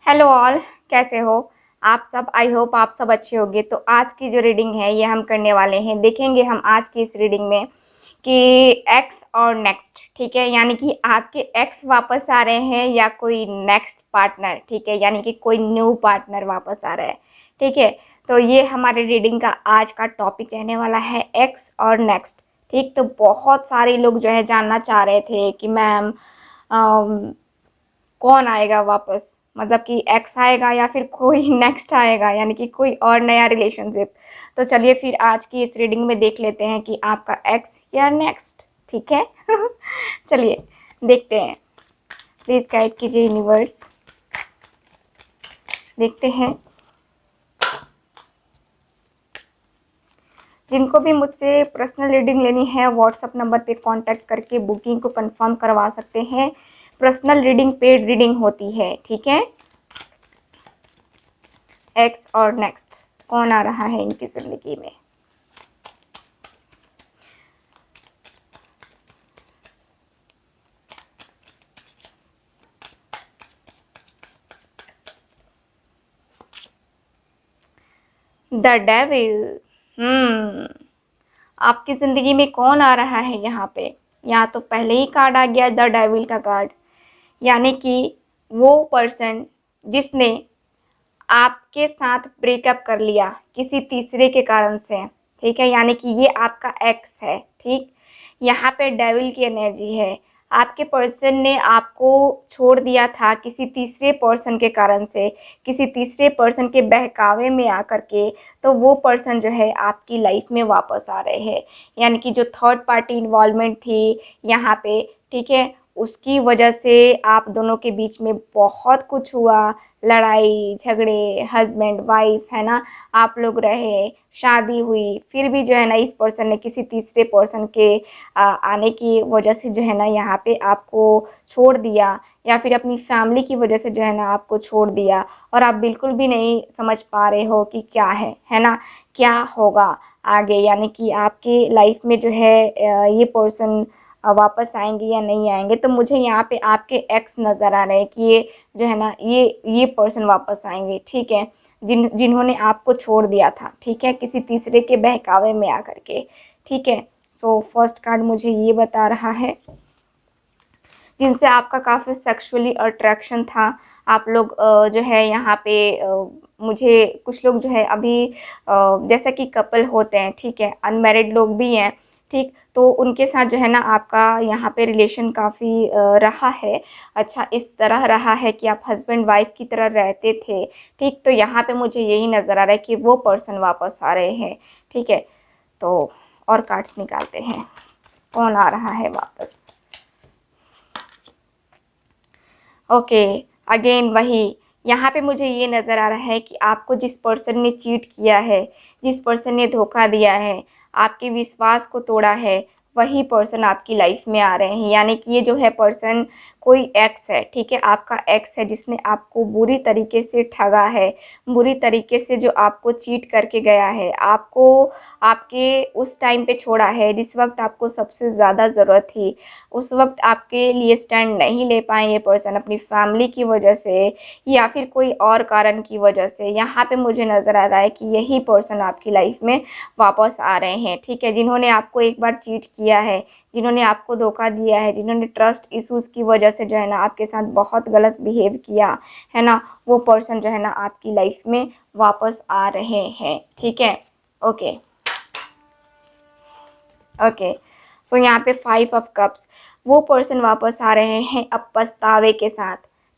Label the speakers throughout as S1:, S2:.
S1: Hello all, कैसे हो आप सब। आई होप आप सब अच्छे होंगे। तो आज की जो रीडिंग है ये हम करने वाले हैं। देखेंगे हम आज की इस रीडिंग में कि एक्स और नेक्स्ट, ठीक है, यानी कि आपके एक्स वापस आ रहे हैं या कोई नेक्स्ट पार्टनर, ठीक है, यानी कि कोई न्यू पार्टनर वापस आ रहा है। ठीक है, तो ये हमारे रीडिंग का आज का टॉपिक रहने वाला है, एक्स और नेक्स्ट। ठीक, तो बहुत सारे लोग जो है जानना चाह रहे थे कि मैम कौन आएगा वापस, मतलब कि एक्स आएगा या फिर कोई नेक्स्ट आएगा, यानी कि कोई और नया रिलेशनशिप। तो चलिए फिर आज की इस रीडिंग में देख लेते हैं कि आपका एक्स या नेक्स्ट। ठीक है चलिए देखते हैं। प्लीज़ गाइड कीजिए यूनिवर्स, देखते हैं। जिनको भी मुझसे पर्सनल रीडिंग लेनी है व्हाट्सएप नंबर पे कांटेक्ट करके बुकिंग को कंफर्म करवा सकते हैं। पर्सनल रीडिंग पेड रीडिंग होती है, ठीक है। एक्स और नेक्स्ट कौन आ रहा है इनकी ज़िंदगी में। The devil. आपकी ज़िंदगी में कौन आ रहा है यहाँ पे। यहाँ तो पहले ही कार्ड आ गया, द डेविल का कार्ड, यानी कि वो पर्सन जिसने आपके साथ ब्रेकअप कर लिया किसी तीसरे के कारण से। ठीक है, यानी कि ये आपका एक्स है। ठीक, यहाँ पे डेविल की एनर्जी है। आपके पर्सन ने आपको छोड़ दिया था किसी तीसरे पर्सन के कारण से, किसी तीसरे पर्सन के बहकावे में आकर के। तो वो पर्सन जो है आपकी लाइफ में वापस आ रहे हैं, यानी कि जो थर्ड पार्टी इन्वॉल्वमेंट थी यहाँ पे, ठीक है, उसकी वजह से आप दोनों के बीच में बहुत कुछ हुआ, लड़ाई झगड़े, हस्बैंड वाइफ, है ना, आप लोग रहे, शादी हुई, फिर भी जो है ना इस पर्सन ने किसी तीसरे पर्सन के आने की वजह से जो है ना यहाँ पे आपको छोड़ दिया, या फिर अपनी फैमिली की वजह से जो है ना आपको छोड़ दिया। और आप बिल्कुल भी नहीं समझ पा रहे हो कि क्या है ना, क्या होगा आगे, यानी कि आपके लाइफ में जो है ये पर्सन वापस आएंगे या नहीं आएंगे। तो मुझे यहाँ पे आपके एक्स नज़र आ रहे हैं कि ये जो है ना ये पर्सन वापस आएंगे, ठीक है, जिन्होंने आपको छोड़ दिया था, ठीक है, किसी तीसरे के बहकावे में आकर के। ठीक है, सो फर्स्ट कार्ड मुझे ये बता रहा है, जिनसे आपका काफ़ी सेक्सुअली अट्रैक्शन था। आप लोग जो है यहाँ पे मुझे कुछ लोग जो है अभी जैसा कि कपल होते हैं, ठीक है, अनमैरिड लोग भी हैं, ठीक, तो उनके साथ जो है ना आपका यहाँ पे रिलेशन काफ़ी रहा है। अच्छा, इस तरह रहा है कि आप हस्बैंड वाइफ की तरह रहते थे। ठीक, तो यहाँ पे मुझे यही नज़र आ रहा है कि वो पर्सन वापस आ रहे हैं। ठीक है, तो और कार्ड्स निकालते हैं, कौन आ रहा है वापस। ओके, अगेन वही, यहाँ पे मुझे ये नज़र आ रहा है कि आपको जिस पर्सन ने चीट किया है, जिस पर्सन ने धोखा दिया है, आपके विश्वास को तोड़ा है, वही पर्सन आपकी लाइफ में आ रहे हैं। यानी कि ये जो है पर्सन कोई एक्स है, ठीक है, आपका एक्स है जिसने आपको बुरी तरीके से ठगा है, बुरी तरीके से जो आपको चीट करके गया है, आपको आपके उस टाइम पे छोड़ा है जिस वक्त आपको सबसे ज़्यादा ज़रूरत थी। उस वक्त आपके लिए स्टैंड नहीं ले पाए ये पर्सन, अपनी फैमिली की वजह से या फिर कोई और कारण की वजह से। यहाँ पे मुझे नज़र आ रहा है कि यही पर्सन आपकी लाइफ में वापस आ रहे हैं, ठीक है, जिन्होंने आपको एक बार चीट किया है, जिन्होंने आपको धोखा दिया है, जिन्होंने ट्रस्ट इश्यूज़ की वजह से जो है ना आपके साथ बहुत गलत बिहेव किया है ना, वो पर्सन जो है ना आपकी लाइफ में वापस आ रहे हैं। ठीक है, ओके ओके, सो यहाँ पे 5 ऑफ कप्स, वो पर्सन वापस आ रहे हैं अब पछतावे के साथ।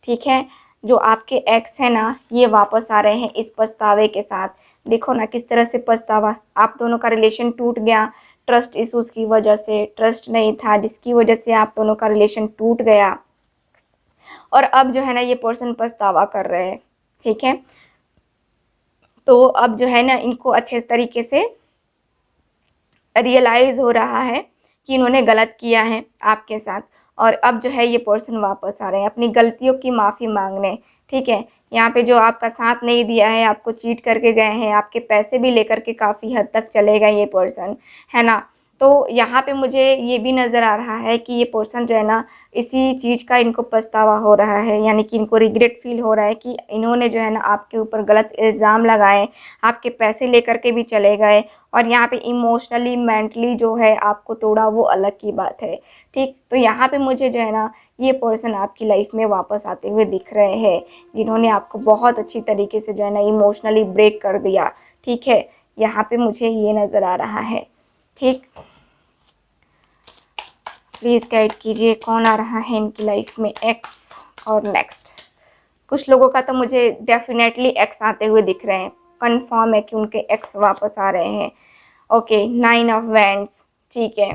S1: ठीक है, जो आपके एक्स है ना ये वापस आ रहे हैं इस पछतावे के साथ। देखो ना किस तरह से पछतावा, आप दोनों का रिलेशन टूट गया ट्रस्ट इश्यूज़ की वजह से, ट्रस्ट नहीं था जिसकी वजह से आप दोनों का रिलेशन टूट गया, और अब जो है ना ये पर्सन पछतावा कर रहे हैं। ठीक है, तो अब जो है ना इनको अच्छे तरीके से रियलाइज़ हो रहा है कि इन्होंने गलत किया है आपके साथ, और अब जो है ये पर्सन वापस आ रहे हैं अपनी गलतियों की माफ़ी मांगने। ठीक है, यहाँ पे जो आपका साथ नहीं दिया है, आपको चीट करके गए हैं, आपके पैसे भी लेकर के काफ़ी हद तक चले गए ये पर्सन, है ना। तो यहाँ पे मुझे ये भी नज़र आ रहा है कि ये पर्सन जो है ना इसी चीज़ का इनको पछतावा हो रहा है, यानी कि इनको रिग्रेट फील हो रहा है कि इन्होंने जो है ना आपके ऊपर गलत इल्ज़ाम लगाए, आपके पैसे लेकर के भी चले गए और यहाँ पे इमोशनली मेंटली जो है आपको तोड़ा, वो अलग की बात है। ठीक, तो यहाँ पे मुझे जो है ना ये पर्सन आपकी लाइफ में वापस आते हुए दिख रहे हैं, जिन्होंने आपको बहुत अच्छी तरीके से जो है ना इमोशनली ब्रेक कर दिया। ठीक है, यहाँ पे मुझे ये नज़र आ रहा है। ठीक, प्लीज़ गाइड कीजिए कौन आ रहा है इनकी लाइफ में, एक्स और नेक्स्ट। कुछ लोगों का तो मुझे डेफिनेटली एक्स आते हुए दिख रहे हैं, कंफर्म है कि उनके एक्स वापस आ रहे हैं। Okay, 9 of wands. ठीक है,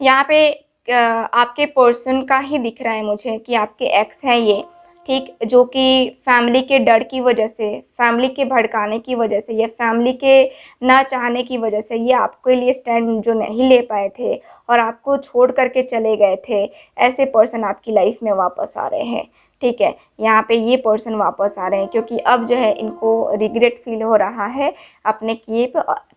S1: यहाँ पे आपके पर्सन का ही दिख रहा है मुझे कि आपके एक्स है ये। ठीक, जो कि फैमिली के डर की वजह से, फैमिली के भड़काने की वजह से या फैमिली के ना चाहने की वजह से ये आपके लिए स्टैंड जो नहीं ले पाए थे और आपको छोड़ करके चले गए थे, ऐसे पर्सन आपकी लाइफ में वापस आ रहे हैं। ठीक है, यहाँ पे ये पर्सन वापस आ रहे हैं क्योंकि अब जो है इनको रिग्रेट फील हो रहा है अपने किए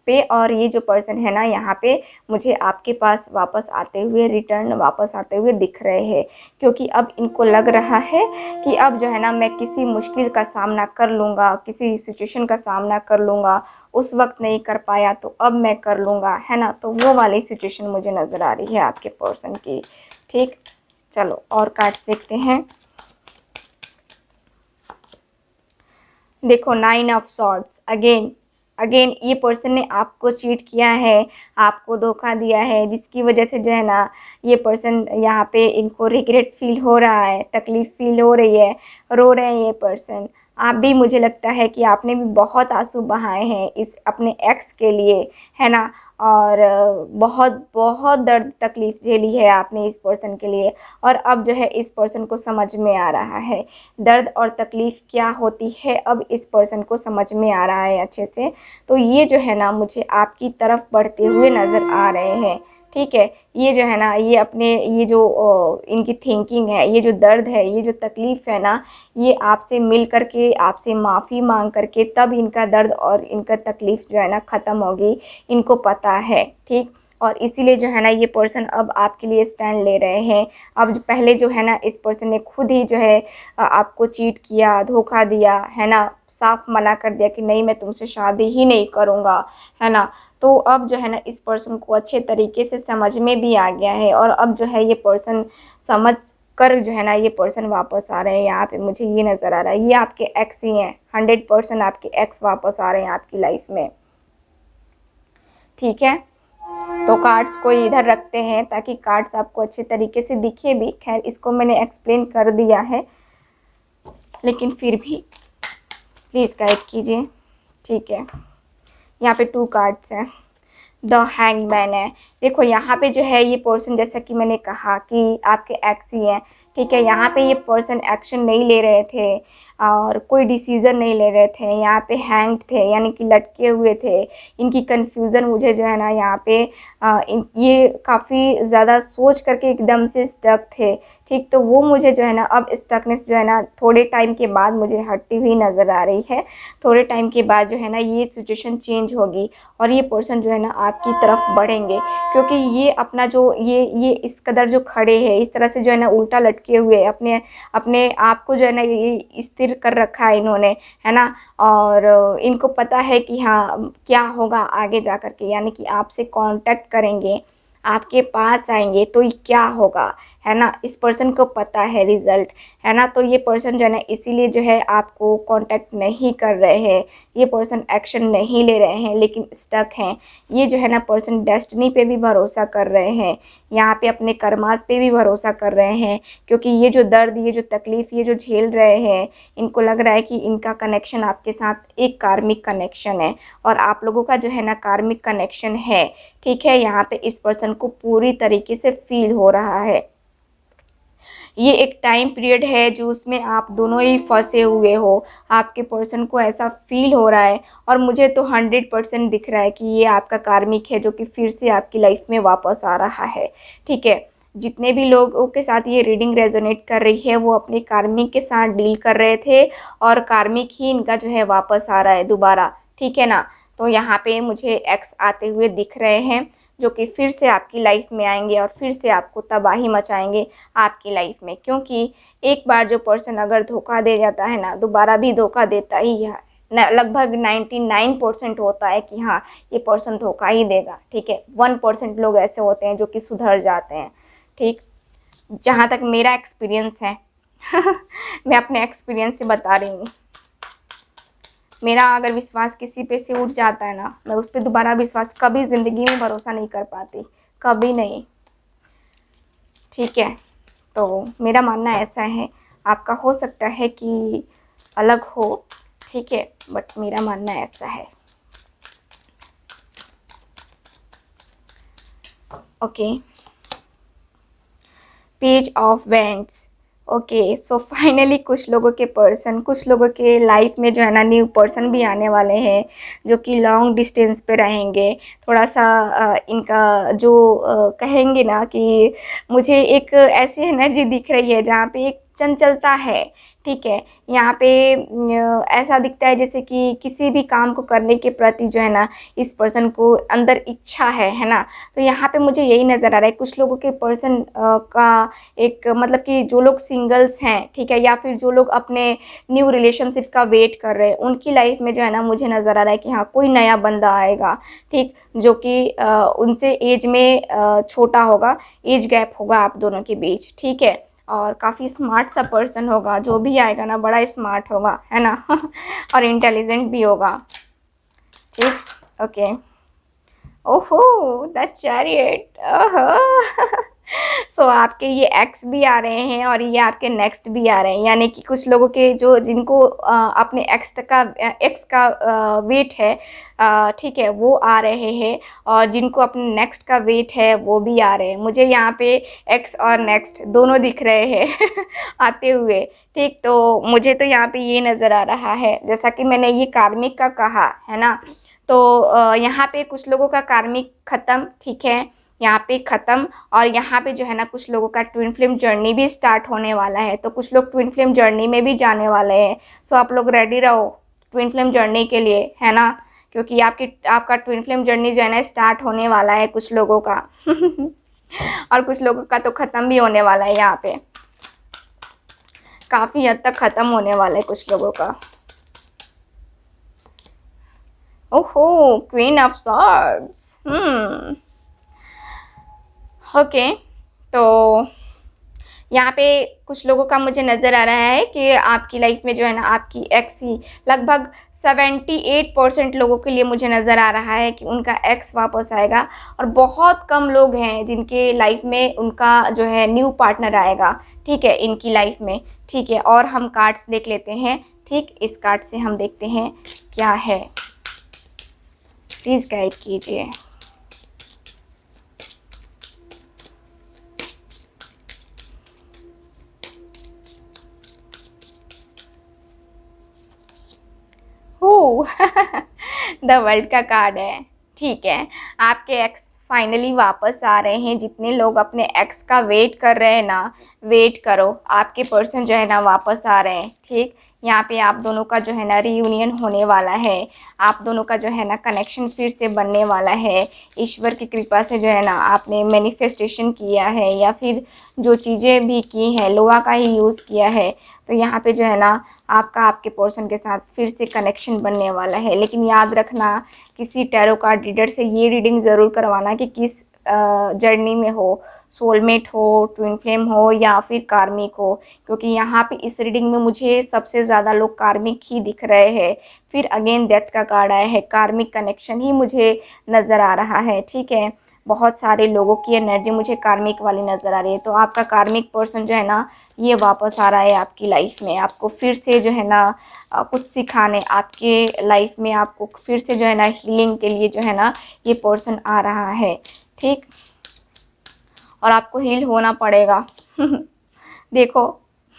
S1: पे और ये जो पर्सन है ना यहाँ पे मुझे आपके पास वापस आते हुए, रिटर्न वापस आते हुए दिख रहे हैं, क्योंकि अब इनको लग रहा है कि अब जो है ना मैं किसी मुश्किल का सामना कर लूँगा, किसी सिचुएशन का सामना कर लूँगा, उस वक्त नहीं कर पाया तो अब मैं कर लूँगा, है ना। तो वो वाली सिचुएशन मुझे नज़र आ रही है आपके पर्सन की। ठीक, चलो और कार्ड्स देखते हैं। देखो, 9 ऑफ सॉर्ड्स। अगेन ये पर्सन ने आपको चीट किया है, आपको धोखा दिया है, जिसकी वजह से जो है ना ये पर्सन यहाँ पे इनको रिग्रेट फील हो रहा है, तकलीफ़ फील हो रही है, रो रहे हैं ये पर्सन। आप भी, मुझे लगता है कि आपने भी बहुत आंसू बहाए हैं इस अपने एक्स के लिए, है ना। और बहुत बहुत दर्द तकलीफ़ झेली है आपने इस पर्सन के लिए और अब जो है इस पर्सन को समझ में आ रहा है दर्द और तकलीफ़ क्या होती है, अब इस पर्सन को समझ में आ रहा है अच्छे से। तो ये जो है ना मुझे आपकी तरफ बढ़ते हुए नज़र आ रहे हैं। ठीक है, ये जो है ना ये अपने ये जो इनकी थिंकिंग है, ये जो दर्द है, ये जो तकलीफ़ है ना, ये आपसे मिल कर के, आपसे माफ़ी मांग करके तब इनका दर्द और इनका तकलीफ़ जो है ना ख़त्म होगी, इनको पता है। ठीक, और इसीलिए जो है ना ये पर्सन अब आपके लिए स्टैंड ले रहे हैं। अब पहले जो है ना इस पर्सन ने खुद ही जो है आपको चीट किया, धोखा दिया, है ना, साफ मना कर दिया कि नहीं मैं तुमसे शादी ही नहीं करूँगा, है ना। तो अब जो है ना इस पर्सन को अच्छे तरीके से समझ में भी आ गया है और अब जो है ये पर्सन समझ कर जो है ना ये पर्सन वापस आ रहे हैं। यहाँ पे मुझे ये नज़र आ रहा है ये आपके एक्स ही हैं, 100% आपके एक्स वापस आ रहे हैं आपकी लाइफ में। ठीक है, तो कार्ड्स को इधर रखते हैं ताकि कार्ड्स आपको अच्छे तरीके से दिखे भी। खैर, इसको मैंने एक्सप्लेन कर दिया है, लेकिन फिर भी प्लीज़ गाइड कीजिए। ठीक है, यहाँ पे 2 कार्ड्स हैं, द हैंगमैन है। देखो, यहाँ पे जो है ये पर्सन, जैसा कि मैंने कहा कि आपके एक्स ही हैं। ठीक है, यहाँ पे ये पर्सन एक्शन नहीं ले रहे थे और कोई डिसीज़न नहीं ले रहे थे, यहाँ पे हैंग थे, यानी कि लटके हुए थे। इनकी कन्फ्यूज़न मुझे जो है ना यहाँ पे ये काफ़ी ज़्यादा सोच करके एकदम से स्टक थे। ठीक, तो वो मुझे जो है ना अब स्टकनेस जो है ना थोड़े टाइम के बाद मुझे हटती हुई नज़र आ रही है। थोड़े टाइम के बाद जो है ना ये सिचुएशन चेंज होगी और ये पर्सन जो है ना आपकी तरफ बढ़ेंगे, क्योंकि ये अपना जो ये इस कदर जो खड़े हैं, इस तरह से जो है ना उल्टा लटके हुए अपने अपने आप को जो है ना ये स्थिर कर रखा है इन्होंने, है ना। और इनको पता है कि हाँ क्या होगा आगे जा कर के, यानी कि आपसे कांटेक्ट करेंगे, आपके पास आएंगे तो ये क्या होगा, है ना। इस पर्सन को पता है रिज़ल्ट, है ना। तो ये पर्सन जो है ना इसीलिए जो है आपको कांटेक्ट नहीं कर रहे हैं, ये पर्सन एक्शन नहीं ले रहे हैं, लेकिन स्टक हैं। ये जो है ना पर्सन डेस्टिनी पे भी भरोसा कर रहे हैं, यहाँ पे अपने कर्मास पे भी भरोसा कर रहे हैं, क्योंकि ये जो दर्द, ये जो तकलीफ़, ये जो झेल रहे हैं, इनको लग रहा है कि इनका कनेक्शन आपके साथ एक कार्मिक कनेक्शन है और आप लोगों का जो है ना कार्मिक कनेक्शन है। ठीक है, यहाँ पे इस पर्सन को पूरी तरीके से फील हो रहा है। ये एक टाइम पीरियड है जो उसमें आप दोनों ही फंसे हुए हो, आपके पर्सन को ऐसा फील हो रहा है और मुझे तो 100% दिख रहा है कि ये आपका कार्मिक है जो कि फिर से आपकी लाइफ में वापस आ रहा है। ठीक है, जितने भी लोगों के साथ ये रीडिंग रेजोनेट कर रही है वो अपने कार्मिक के साथ डील कर रहे थे और कार्मिक ही इनका जो है वापस आ रहा है दोबारा। ठीक है ना, तो यहाँ पे मुझे एक्स आते हुए दिख रहे हैं। जो कि फिर से आपकी लाइफ में आएंगे और फिर से आपको तबाही मचाएंगे आपकी लाइफ में, क्योंकि एक बार जो पर्सन अगर धोखा दे जाता है ना, दोबारा भी धोखा देता ही है। लगभग 99% होता है कि हाँ ये पर्सन धोखा ही देगा, ठीक है। 1% लोग ऐसे होते हैं जो कि सुधर जाते हैं, ठीक। जहाँ तक मेरा एक्सपीरियंस है मैं अपने एक्सपीरियंस से बता रही हूँ। मेरा अगर विश्वास किसी पे से उठ जाता है ना, मैं उस पर दोबारा विश्वास कभी ज़िंदगी में भरोसा नहीं कर पाती, कभी नहीं, ठीक है। तो मेरा मानना ऐसा है, आपका हो सकता है कि अलग हो, ठीक है, बट मेरा मानना ऐसा है। Okay, page of vents. Okay, so finally कुछ लोगों के लाइफ में जो है ना न्यू पर्सन भी आने वाले हैं, जो कि लॉन्ग डिस्टेंस पे रहेंगे। थोड़ा सा इनका जो कहेंगे ना कि मुझे एक ऐसी एनर्जी दिख रही है जहाँ पे एक चंचलता है, ठीक है। यहाँ पे ऐसा दिखता है जैसे कि किसी भी काम को करने के प्रति जो है ना इस पर्सन को अंदर इच्छा है ना। तो यहाँ पे मुझे यही नज़र आ रहा है, कुछ लोगों के पर्सन का एक मतलब कि जो लोग सिंगल्स हैं, ठीक है, या फिर जो लोग अपने न्यू रिलेशनशिप का वेट कर रहे हैं, उनकी लाइफ में जो है ना मुझे नज़र आ रहा है कि हाँ कोई नया बंदा आएगा, ठीक, जो कि उनसे एज में छोटा होगा, एज गैप होगा आप दोनों के बीच, ठीक है। और काफ़ी स्मार्ट सा पर्सन होगा, जो भी आएगा ना बड़ा स्मार्ट होगा, है ना और इंटेलिजेंट भी होगा, ठीक। ओके, ओहो द चैरियट, ओहो सो आपके ये एक्स भी आ रहे हैं और ये आपके नेक्स्ट भी आ रहे हैं, यानी कि कुछ लोगों के जो जिनको अपने एक्स का वेट है, ठीक है, वो आ रहे हैं, और जिनको अपने नेक्स्ट का वेट है वो भी आ रहे हैं। मुझे यहाँ पे एक्स और नेक्स्ट दोनों दिख रहे हैं आते हुए, ठीक। तो मुझे तो यहाँ पे ये नज़र आ रहा है, जैसा कि मैंने ये कार्मिक का कहा है ना, तो यहाँ पे कुछ लोगों का कार्मिक ख़त्म, ठीक है, यहाँ पे ख़त्म। और यहाँ पे जो है ना कुछ लोगों का ट्विन फ्लेम जर्नी भी स्टार्ट होने वाला है, तो कुछ लोग ट्विन फ्लेम जर्नी में भी जाने वाले हैं। सो आप लोग रेडी रहो ट्विन फ्लेम जर्नी के लिए, है ना, क्योंकि आपका ट्विन फ्लेम जर्नी जो है ना स्टार्ट होने वाला है कुछ लोगों का और कुछ लोगों का तो ख़त्म भी होने वाला है, यहाँ पे काफ़ी हद तक ख़त्म होने वाला है कुछ लोगों का। ओहो, क्वीन ऑफ सॉर्ड्स, ओके। तो यहाँ पे कुछ लोगों का मुझे नज़र आ रहा है कि आपकी लाइफ में जो है ना आपकी एक्स ही लगभग 78% लोगों के लिए मुझे नज़र आ रहा है कि उनका एक्स वापस आएगा, और बहुत कम लोग हैं जिनके लाइफ में उनका जो है न्यू पार्टनर आएगा, ठीक है, इनकी लाइफ में, ठीक है। और हम कार्ड्स देख लेते हैं, ठीक, इस कार्ड से हम देखते हैं क्या है, प्लीज़ गाइड कीजिए। द वर्ल्ड का कार्ड है, ठीक है। आपके एक्स फाइनली वापस आ रहे हैं। जितने लोग अपने एक्स का वेट कर रहे हैं ना, वेट करो, आपके पर्सन जो है ना वापस आ रहे हैं, ठीक। यहाँ पे आप दोनों का जो है ना रीयूनियन होने वाला है, आप दोनों का जो है ना कनेक्शन फिर से बनने वाला है। ईश्वर की कृपा से जो है ना आपने मैनिफेस्टेशन किया है या फिर जो चीज़ें भी की हैं लोहा का ही यूज़ किया है, तो यहाँ पे जो है ना आपका आपके पर्सन के साथ फिर से कनेक्शन बनने वाला है। लेकिन याद रखना, किसी टैरो कार्ड रीडर से ये रीडिंग ज़रूर करवाना कि किस जर्नी में हो, सोलमेट हो, ट्विन फ्लेम हो या फिर कार्मिक हो, क्योंकि यहाँ पे इस रीडिंग में मुझे सबसे ज़्यादा लोग कार्मिक ही दिख रहे हैं। फिर अगेन डेथ का कार्ड आया है, कार्मिक कनेक्शन ही मुझे नज़र आ रहा है, ठीक है। बहुत सारे लोगों की एनर्जी मुझे कार्मिक वाली नज़र आ रही है। तो आपका कार्मिक पर्सन जो है ना ये वापस आ रहा है आपकी लाइफ में, आपको फिर से जो है ना कुछ सिखाने, आपके लाइफ में आपको फिर से जो है ना हीलिंग के लिए जो है ना ये पर्सन आ रहा है, ठीक। और आपको हील होना पड़ेगा देखो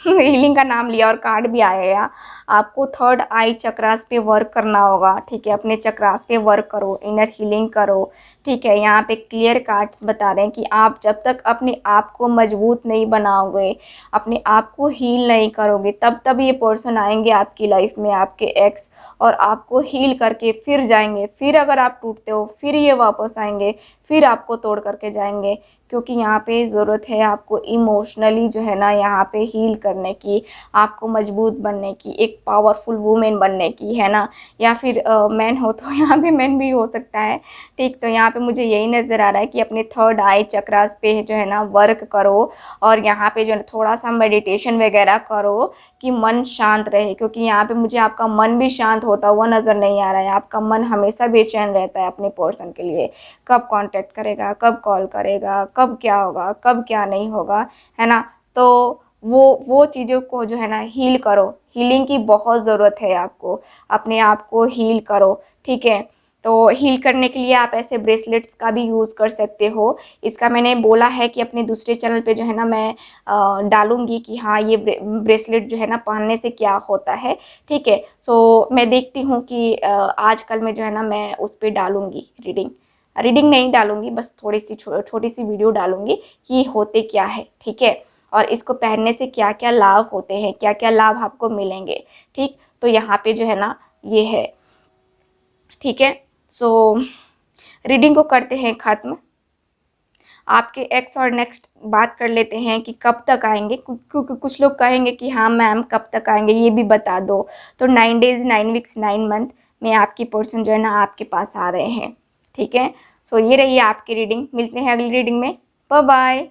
S1: हीलिंग का नाम लिया और कार्ड भी आया। आपको थर्ड आई चक्रास पे वर्क करना होगा, ठीक है, अपने चक्रास पे वर्क करो, इनर हीलिंग करो, ठीक है। यहाँ पे क्लियर कार्ड्स बता रहे हैं कि आप जब तक अपने आप को मजबूत नहीं बनाओगे, अपने आप को हील नहीं करोगे, तब ये पर्सन आएंगे आपकी लाइफ में, आपके एक्स, और आपको हील करके फिर जाएंगे। फिर अगर आप टूटते हो फिर ये वापस आएंगे, फिर आपको तोड़ करके जाएंगे, क्योंकि यहाँ पे ज़रूरत है आपको इमोशनली जो है ना यहाँ पे हील करने की, आपको मजबूत बनने की, एक पावरफुल वुमेन बनने की, है ना। या फिर मैन हो तो यहाँ पे मैन भी हो सकता है, ठीक। तो यहाँ पे मुझे यही नज़र आ रहा है कि अपने थर्ड आई चक्रास पे जो है ना वर्क करो, और यहाँ पे जो है थोड़ा सा मेडिटेशन वगैरह करो कि मन शांत रहे, क्योंकि यहाँ पे मुझे आपका मन भी शांत होता हुआ नज़र नहीं आ रहा है। आपका मन हमेशा बेचैन रहता है अपने पर्सन के लिए, कब कांटेक्ट करेगा, कब कॉल करेगा, कब क्या होगा, कब क्या नहीं होगा, है ना। तो वो चीज़ों को जो है ना हील करो, हीलिंग की बहुत ज़रूरत है आपको, अपने आप को हील करो, ठीक है। तो हील करने के लिए आप ऐसे ब्रेसलेट्स का भी यूज़ कर सकते हो। इसका मैंने बोला है कि अपने दूसरे चैनल पे जो है ना मैं डालूँगी कि हाँ ये ब्रेसलेट जो है ना पहनने से क्या होता है, ठीक है। सो मैं देखती हूँ कि आजकल में जो है ना मैं उस पर डालूँगी रीडिंग नहीं डालूँगी, बस थोड़ी सी छोटी सी वीडियो डालूँगी कि होते क्या है, ठीक है। और इसको पहनने से क्या क्या लाभ होते हैं, क्या क्या लाभ आपको मिलेंगे, ठीक। तो यहाँ पे जो है ना ये है, ठीक है। सो रीडिंग को करते हैं ख़त्म। आपके एक्स और नेक्स्ट बात कर लेते हैं कि कब तक आएंगे, क्योंकि कुछ लोग कहेंगे कि हाँ मैम कब तक आएंगे ये भी बता दो। तो 9 डेज़ 9 वीक्स 9 मंथ में आपकी पर्सन जो है ना आपके पास आ रहे हैं, ठीक है। सो ये रही आपकी रीडिंग, मिलते हैं अगली रीडिंग में, बाय बाय।